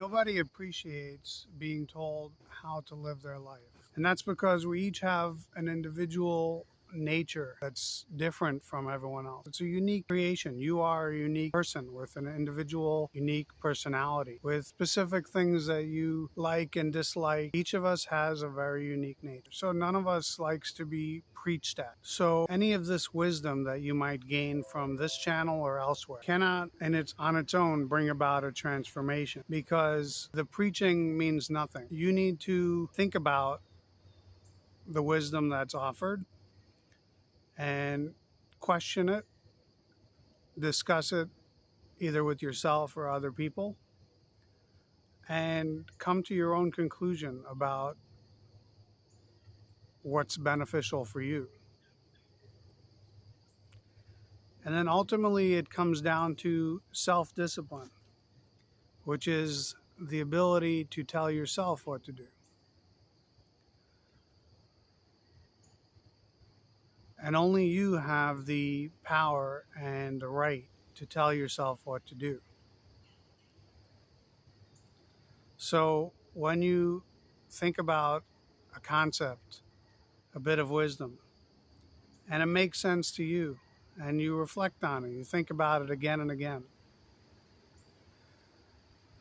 Nobody appreciates being told how to live their life. And that's because we each have an individual nature that's different from everyone else. It's a unique creation. You are a unique person with an individual, unique personality with specific things that you like and dislike. Each of us has a very unique nature. So none of us likes to be preached at. So any of this wisdom that you might gain from this channel or elsewhere cannot, and it's on its own, bring about a transformation because the preaching means nothing. You need to think about the wisdom that's offered and question it, discuss it either with yourself or other people, and come to your own conclusion about what's beneficial for you. And then ultimately, it comes down to self discipline, which is the ability to tell yourself what to do. And only you have the power and the right to tell yourself what to do. So when you think about a concept, a bit of wisdom, and it makes sense to you, and you reflect on it, you think about it again and again,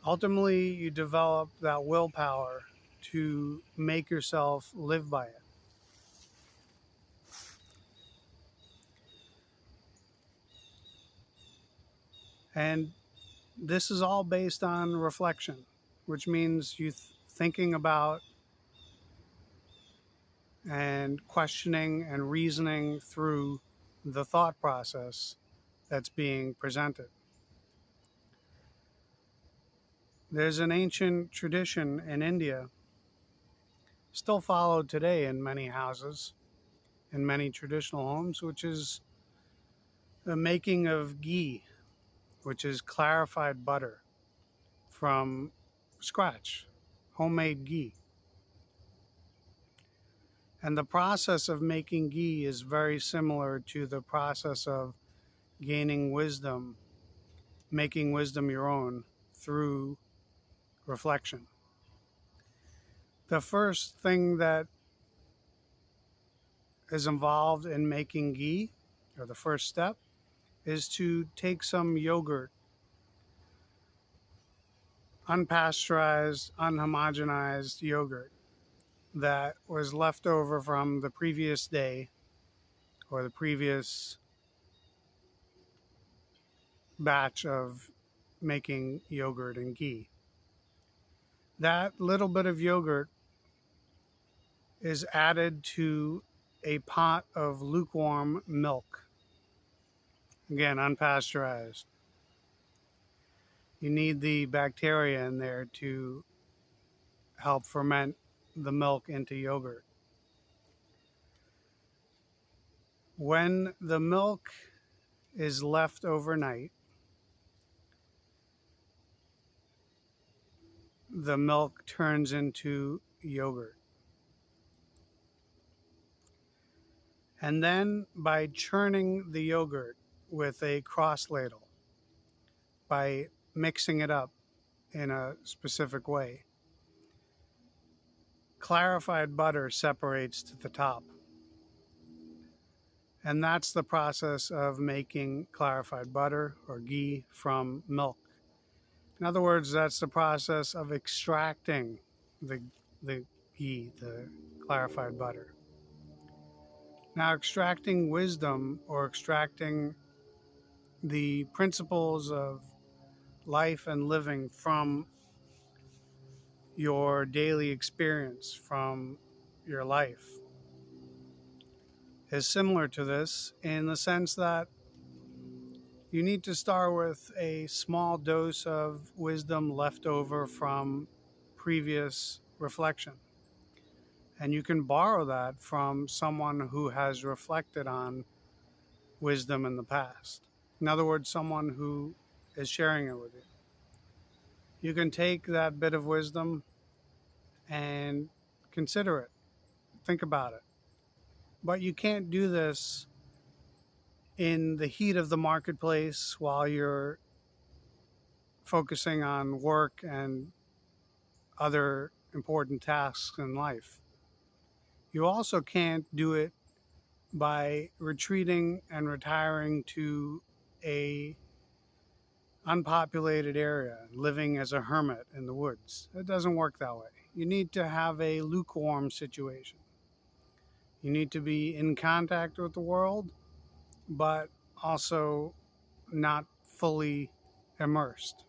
ultimately you develop that willpower to make yourself live by it. And this is all based on reflection, which means you thinking about and questioning and reasoning through the thought process that's being presented. There's an ancient tradition in India, still followed today in many houses, in many traditional homes, which is the making of ghee, which is clarified butter from scratch, homemade ghee. And the process of making ghee is very similar to the process of gaining wisdom, making wisdom your own through reflection. The first thing that is involved in making ghee, or the first step, is to take some yogurt, unpasteurized, unhomogenized yogurt that was left over from the previous day or the previous batch of making yogurt and ghee. That little bit of yogurt is added to a pot of lukewarm milk. Again, unpasteurized. You need the bacteria in there to help ferment the milk into yogurt. When the milk is left overnight, the milk turns into yogurt. And then by churning the yogurt with a cross ladle, by mixing it up in a specific way, clarified butter separates to the top. And that's the process of making clarified butter or ghee from milk. In other words, that's the process of extracting the ghee, the clarified butter. Now, extracting wisdom or extracting the principles of life and living from your daily experience, from your life, is similar to this in the sense that you need to start with a small dose of wisdom left over from previous reflection. And you can borrow that from someone who has reflected on wisdom in the past. In other words, someone who is sharing it with you. You can take that bit of wisdom and consider it, think about it. But you can't do this in the heat of the marketplace while you're focusing on work and other important tasks in life. You also can't do it by retreating and retiring to a unpopulated area, living as a hermit in the woods. It doesn't work that way. You need to have a lukewarm situation. You need to be in contact with the world, but also not fully immersed,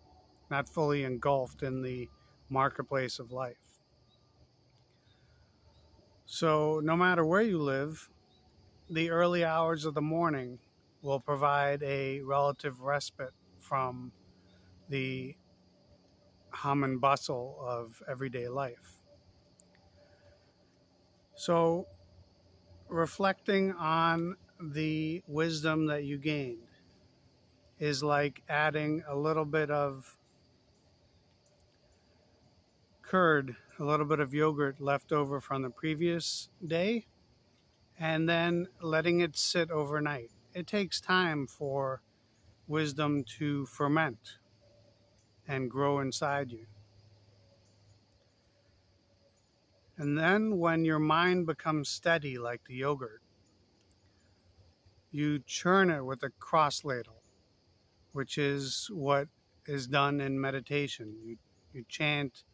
not fully engulfed in the marketplace of life. So, no matter where you live, the early hours of the morning will provide a relative respite from the hum and bustle of everyday life. So, reflecting on the wisdom that you gained is like adding a little bit of curd, a little bit of yogurt left over from the previous day, and then letting it sit overnight. It takes time for wisdom to ferment and grow inside you. And then when your mind becomes steady like the yogurt, you churn it with a cross ladle, which is what is done in meditation. You chant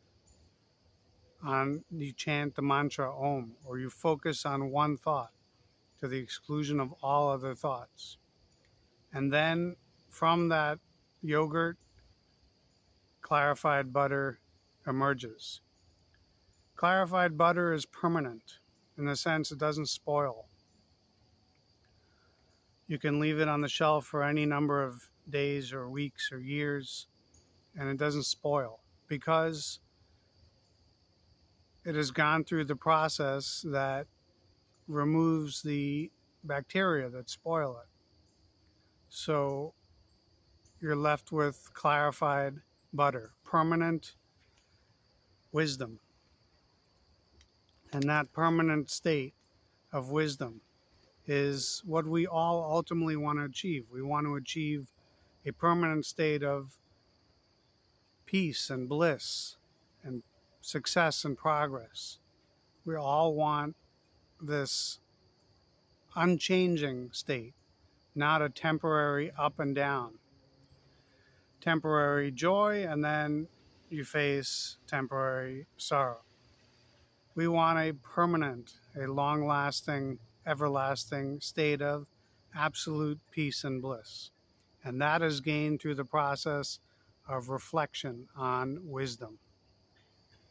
you chant the mantra Om, or you focus on one thought to the exclusion of all other thoughts. And then from that yogurt, clarified butter emerges. Clarified butter is permanent in the sense it doesn't spoil. You can leave it on the shelf for any number of days or weeks or years, and it doesn't spoil because it has gone through the process that removes the bacteria that spoil it. So you're left with clarified butter, permanent wisdom. And that permanent state of wisdom is what we all ultimately want to achieve. We want to achieve a permanent state of peace and bliss and success and progress. We all want this unchanging state, not a temporary up and down. Temporary joy, and then you face temporary sorrow. We want a permanent, a long-lasting, everlasting state of absolute peace and bliss. And that is gained through the process of reflection on wisdom.